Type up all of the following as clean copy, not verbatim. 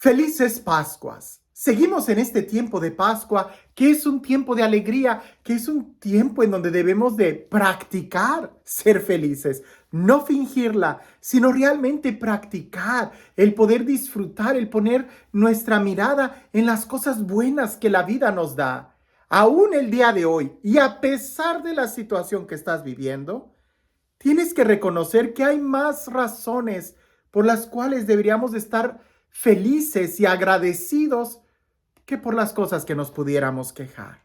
Felices Pascuas. Seguimos en este tiempo de Pascua, que es un tiempo de alegría, que es un tiempo en donde debemos de practicar ser felices, no fingirla, sino realmente practicar, el poder disfrutar, el poner nuestra mirada en las cosas buenas que la vida nos da. Aún el día de hoy, y a pesar de la situación que estás viviendo, tienes que reconocer que hay más razones por las cuales deberíamos de estar felices y agradecidos que por las cosas que nos pudiéramos quejar.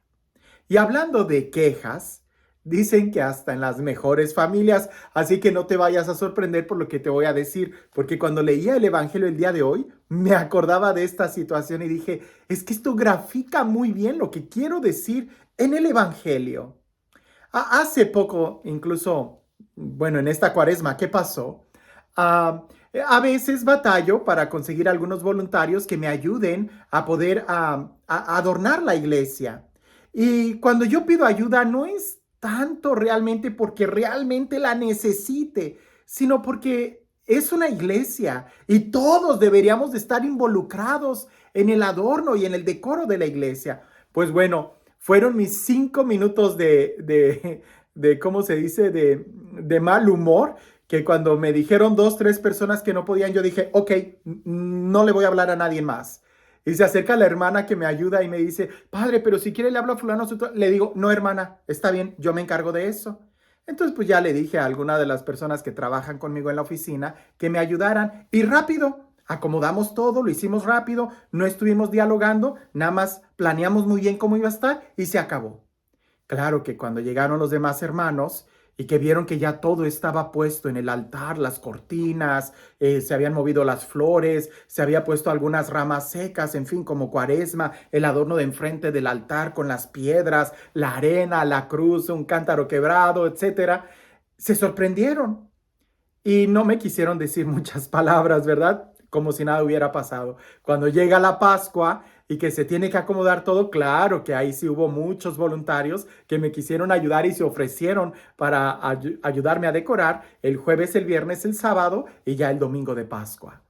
Y hablando de quejas, dicen que hasta en las mejores familias, así que no te vayas a sorprender por lo que te voy a decir, porque cuando leía el Evangelio el día de hoy, me acordaba de esta situación y dije, es que esto grafica muy bien lo que quiero decir en el Evangelio. Hace poco, incluso, bueno, en esta cuaresma, ¿qué pasó? Ah, a veces batallo para conseguir algunos voluntarios que me ayuden a poder adornar la iglesia. Y cuando yo pido ayuda, no es tanto realmente porque realmente la necesite, sino porque es una iglesia y todos deberíamos de estar involucrados en el adorno y en el decoro de la iglesia. Pues bueno, fueron mis 5 minutos de ¿cómo se dice? De mal humor, que cuando me dijeron 2, 3 personas que no podían, yo dije, ok, no le voy a hablar a nadie más. Y se acerca la hermana que me ayuda y me dice, padre, pero si quiere le hablo a fulano. Le digo, no, hermana, está bien, yo me encargo de eso. Entonces, pues ya le dije a alguna de las personas que trabajan conmigo en la oficina que me ayudaran y rápido. Acomodamos todo, lo hicimos rápido, no estuvimos dialogando, nada más planeamos muy bien cómo iba a estar y se acabó. Claro que cuando llegaron los demás hermanos y que vieron que ya todo estaba puesto en el altar, las cortinas, se habían movido las flores, se había puesto algunas ramas secas, en fin, como cuaresma, el adorno de enfrente del altar con las piedras, la arena, la cruz, un cántaro quebrado, etcétera, se sorprendieron y no me quisieron decir muchas palabras, ¿verdad? Como si nada hubiera pasado. Cuando llega la Pascua y que se tiene que acomodar todo, claro que ahí sí hubo muchos voluntarios que me quisieron ayudar y se ofrecieron para ayudarme a decorar el jueves, el viernes, el sábado y ya el domingo de Pascua.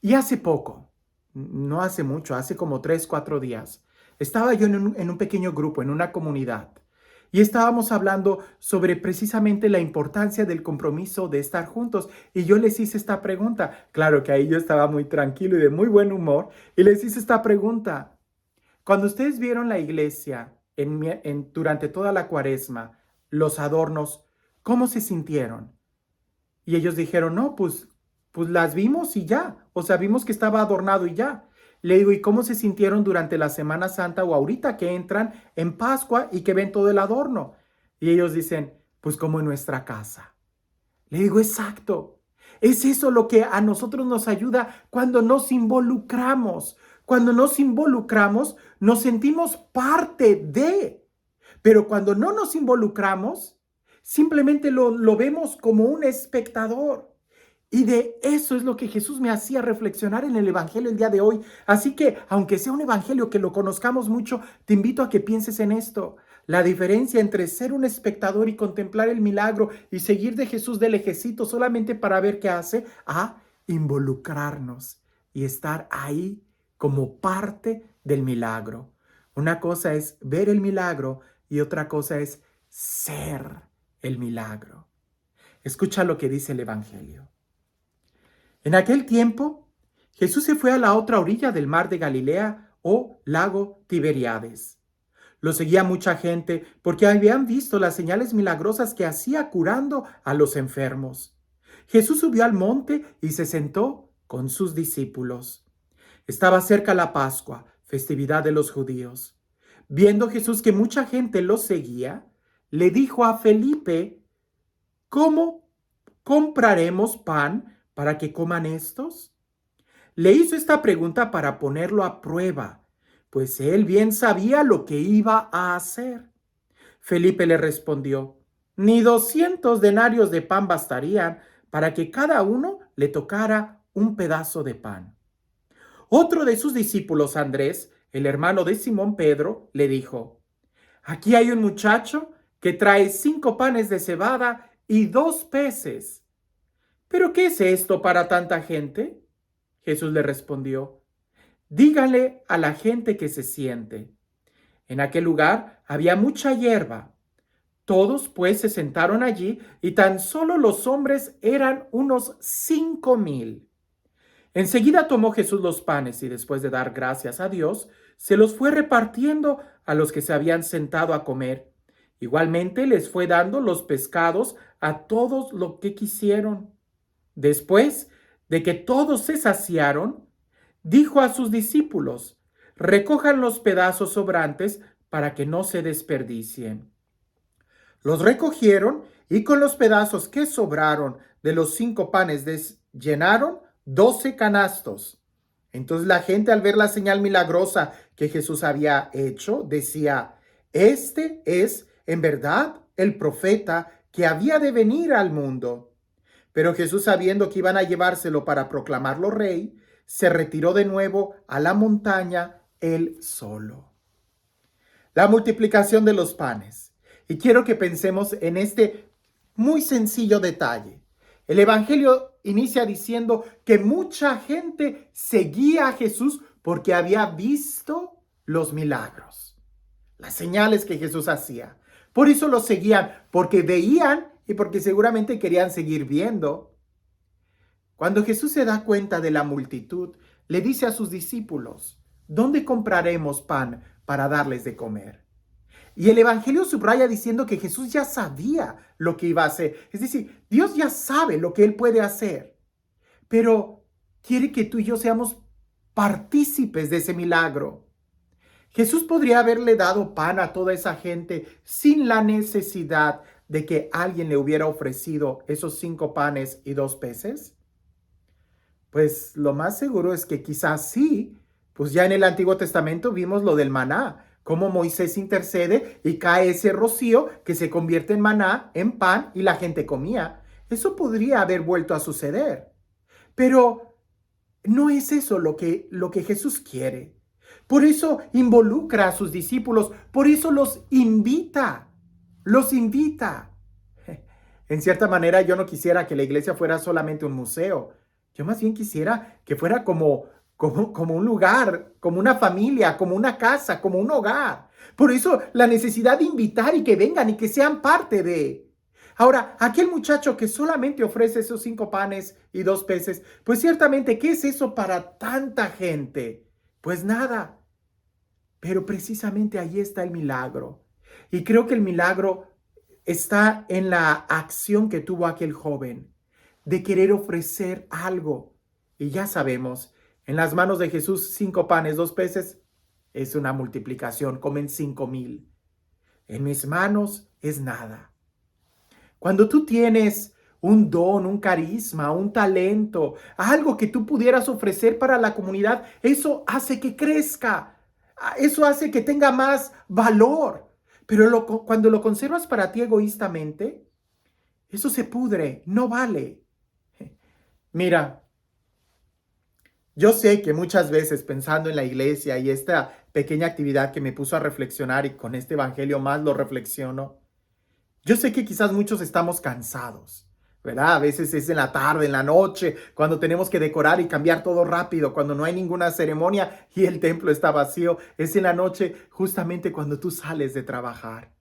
Y hace poco, no hace mucho, hace como 3, 4 días, estaba yo en un pequeño grupo, en una comunidad. Y estábamos hablando sobre precisamente la importancia del compromiso de estar juntos. Y yo les hice esta pregunta. Claro que ahí yo estaba muy tranquilo y de muy buen humor. Y les hice esta pregunta. Cuando ustedes vieron la iglesia durante toda la cuaresma, los adornos, ¿cómo se sintieron? Y ellos dijeron, no, pues las vimos y ya. O sea, vimos que estaba adornado y ya. Le digo, ¿y cómo se sintieron durante la Semana Santa o ahorita que entran en Pascua y que ven todo el adorno? Y ellos dicen, pues como en nuestra casa. Le digo, exacto. Es eso lo que a nosotros nos ayuda cuando nos involucramos. Cuando nos involucramos, nos sentimos parte de. Pero cuando no nos involucramos, simplemente lo vemos como un espectador. Y de eso es lo que Jesús me hacía reflexionar en el Evangelio el día de hoy. Así que, aunque sea un Evangelio que lo conozcamos mucho, te invito a que pienses en esto. La diferencia entre ser un espectador y contemplar el milagro y seguir de Jesús de lejecito solamente para ver qué hace, a involucrarnos y estar ahí como parte del milagro. Una cosa es ver el milagro y otra cosa es ser el milagro. Escucha lo que dice el Evangelio. En aquel tiempo, Jesús se fue a la otra orilla del mar de Galilea o lago Tiberíades. Lo seguía mucha gente porque habían visto las señales milagrosas que hacía curando a los enfermos. Jesús subió al monte y se sentó con sus discípulos. Estaba cerca la Pascua, festividad de los judíos. Viendo Jesús que mucha gente lo seguía, le dijo a Felipe, ¿cómo compraremos pan para que coman estos? Le hizo esta pregunta para ponerlo a prueba, pues él bien sabía lo que iba a hacer. Felipe le respondió, ni 200 denarios de pan bastarían para que cada uno le tocara un pedazo de pan. Otro de sus discípulos, Andrés, el hermano de Simón Pedro, le dijo, aquí hay un muchacho que trae 5 panes de cebada y 2 peces. ¿Pero qué es esto para tanta gente? Jesús le respondió, díganle a la gente que se siente. En aquel lugar había mucha hierba. Todos pues se sentaron allí y tan solo los hombres eran unos 5,000. Enseguida tomó Jesús los panes y después de dar gracias a Dios, se los fue repartiendo a los que se habían sentado a comer. Igualmente les fue dando los pescados a todos lo que quisieron. Después de que todos se saciaron, dijo a sus discípulos: recojan los pedazos sobrantes para que no se desperdicien. Los recogieron y con los pedazos que sobraron de los 5 panes llenaron 12 canastos. Entonces la gente, al ver la señal milagrosa que Jesús había hecho, decía: este es en verdad el profeta que había de venir al mundo. Pero Jesús, sabiendo que iban a llevárselo para proclamarlo rey, se retiró de nuevo a la montaña él solo. La multiplicación de los panes. Y quiero que pensemos en este muy sencillo detalle. El Evangelio inicia diciendo que mucha gente seguía a Jesús porque había visto los milagros, las señales que Jesús hacía. Por eso lo seguían, porque veían y porque seguramente querían seguir viendo. Cuando Jesús se da cuenta de la multitud, le dice a sus discípulos: ¿dónde compraremos pan para darles de comer? Y el Evangelio subraya diciendo que Jesús ya sabía lo que iba a hacer. Es decir, Dios ya sabe lo que Él puede hacer, pero quiere que tú y yo seamos partícipes de ese milagro. Jesús podría haberle dado pan a toda esa gente sin la necesidad de que alguien le hubiera ofrecido esos 5 panes y 2 peces. Pues lo más seguro es que quizás sí. Pues ya en el Antiguo Testamento vimos lo del maná, cómo Moisés intercede y cae ese rocío que se convierte en maná, en pan, y la gente comía. Eso podría haber vuelto a suceder. Pero no es eso lo que Jesús quiere. Por eso involucra a sus discípulos, por eso los invita. Los invita. En cierta manera, yo no quisiera que la iglesia fuera solamente un museo. Yo más bien quisiera que fuera como un lugar, como una familia, como una casa, como un hogar. Por eso la necesidad de invitar y que vengan y que sean parte de. Ahora, aquel muchacho que solamente ofrece esos 5 panes y 2 peces, pues ciertamente, ¿qué es eso para tanta gente? Pues nada. Pero precisamente ahí está el milagro. Y creo que el milagro está en la acción que tuvo aquel joven de querer ofrecer algo. Y ya sabemos, en las manos de Jesús, 5 panes, 2 peces, es una multiplicación, comen 5,000. En mis manos es nada. Cuando tú tienes un don, un carisma, un talento, algo que tú pudieras ofrecer para la comunidad, eso hace que crezca, eso hace que tenga más valor. Pero cuando lo conservas para ti egoístamente, eso se pudre, no vale. Mira, yo sé que muchas veces pensando en la iglesia y esta pequeña actividad que me puso a reflexionar, y con este evangelio más lo reflexiono, yo sé que quizás muchos estamos cansados, ¿verdad? A veces es en la tarde, en la noche, cuando tenemos que decorar y cambiar todo rápido, cuando no hay ninguna ceremonia y el templo está vacío. Es en la noche justamente cuando tú sales de trabajar.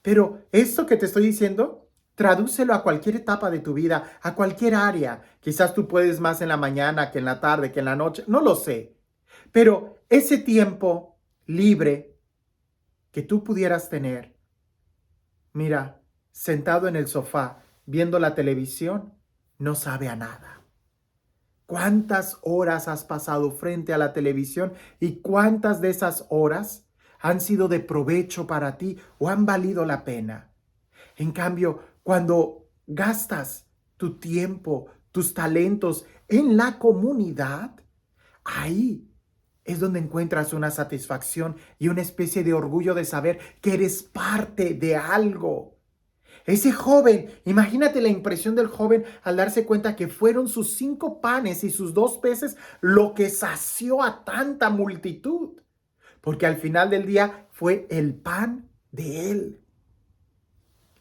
Pero esto que te estoy diciendo, tradúcelo a cualquier etapa de tu vida, a cualquier área. Quizás tú puedes más en la mañana que en la tarde, que en la noche, no lo sé. Pero ese tiempo libre que tú pudieras tener, mira, sentado en el sofá, viendo la televisión, no sabe a nada. ¿Cuántas horas has pasado frente a la televisión y cuántas de esas horas han sido de provecho para ti o han valido la pena? En cambio, cuando gastas tu tiempo, tus talentos en la comunidad, ahí es donde encuentras una satisfacción y una especie de orgullo de saber que eres parte de algo. Ese joven, imagínate la impresión del joven al darse cuenta que fueron sus 5 panes y sus 2 peces lo que sació a tanta multitud. Porque al final del día fue el pan de él.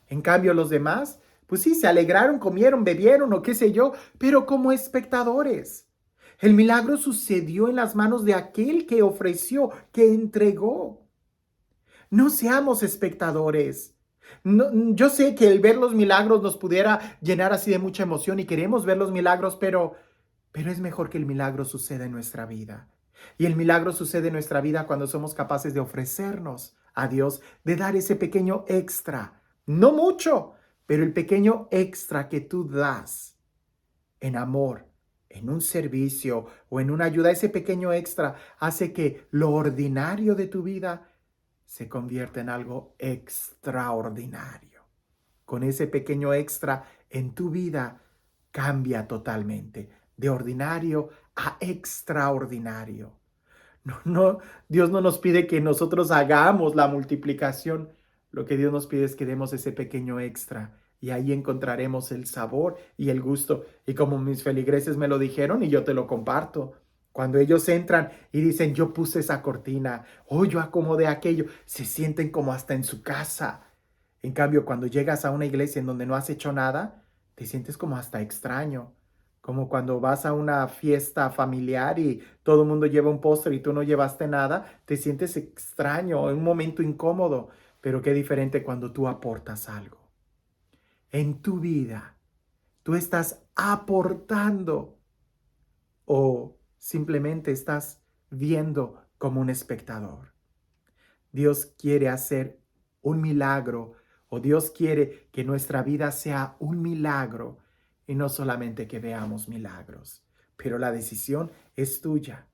En cambio, los demás, pues sí, se alegraron, comieron, bebieron o qué sé yo, pero como espectadores. El milagro sucedió en las manos de aquel que ofreció, que entregó. No seamos espectadores. Yo sé que el ver los milagros nos pudiera llenar así de mucha emoción y queremos ver los milagros, pero es mejor que el milagro suceda en nuestra vida. Y el milagro sucede en nuestra vida cuando somos capaces de ofrecernos a Dios, de dar ese pequeño extra. No mucho, pero el pequeño extra que tú das en amor, en un servicio o en una ayuda, ese pequeño extra hace que lo ordinario de tu vida se convierta en algo extraordinario. Con ese pequeño extra en tu vida cambia totalmente, de ordinario a extraordinario. Dios no nos pide que nosotros hagamos la multiplicación. Lo que Dios nos pide es que demos ese pequeño extra y ahí encontraremos el sabor y el gusto. Y como mis feligreses me lo dijeron y yo te lo comparto, cuando ellos entran y dicen, yo puse esa cortina, o yo acomodé aquello, se sienten como hasta en su casa. En cambio, cuando llegas a una iglesia en donde no has hecho nada, te sientes como hasta extraño. Como cuando vas a una fiesta familiar y todo el mundo lleva un postre y tú no llevaste nada, te sientes extraño, un momento incómodo. Pero qué diferente cuando tú aportas algo. En tu vida, tú estás aportando o simplemente estás viendo como un espectador. Dios quiere hacer un milagro o Dios quiere que nuestra vida sea un milagro y no solamente que veamos milagros. Pero la decisión es tuya.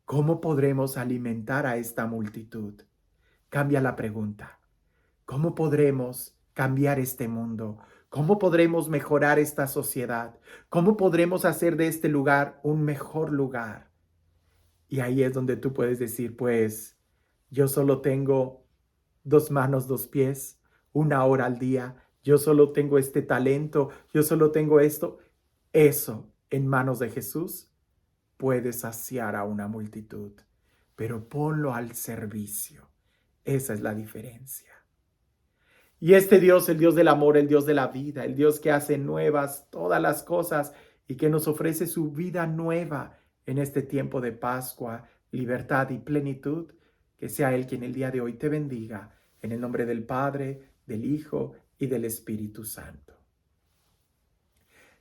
¿Cómo podremos alimentar a esta multitud? Cambia la pregunta. ¿Cómo podremos cambiar este mundo? ¿Cómo podremos mejorar esta sociedad? ¿Cómo podremos hacer de este lugar un mejor lugar? Y ahí es donde tú puedes decir, pues, yo solo tengo 2 manos, 2 pies, 1 hora al día. Yo solo tengo este talento, yo solo tengo esto. Eso en manos de Jesús puede saciar a una multitud, pero ponlo al servicio. Esa es la diferencia. Y este Dios, el Dios del amor, el Dios de la vida, el Dios que hace nuevas todas las cosas y que nos ofrece su vida nueva en este tiempo de Pascua, libertad y plenitud, que sea Él quien el día de hoy te bendiga, en el nombre del Padre, del Hijo y del Espíritu Santo.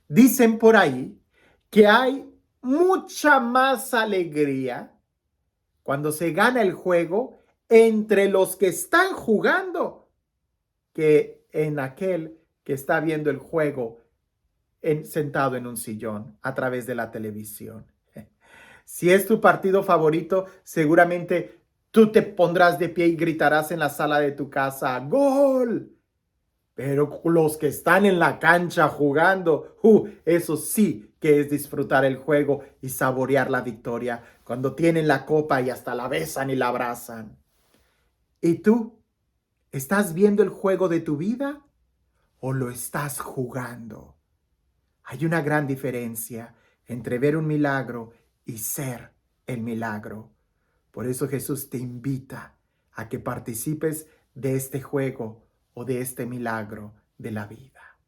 Dicen por ahí que hay mucha más alegría cuando se gana el juego entre los que están jugando que en aquel que está viendo el juego sentado en un sillón a través de la televisión. Si es tu partido favorito, seguramente tú te pondrás de pie y gritarás en la sala de tu casa, ¡Gol! Pero los que están en la cancha jugando, eso sí que es disfrutar el juego y saborear la victoria cuando tienen la copa y hasta la besan y la abrazan. ¿Y tú? ¿Estás viendo el juego de tu vida o lo estás jugando? Hay una gran diferencia entre ver un milagro y ser el milagro. Por eso Jesús te invita a que participes de este juego o de este milagro de la vida.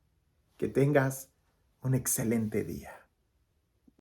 Que tengas un excelente día.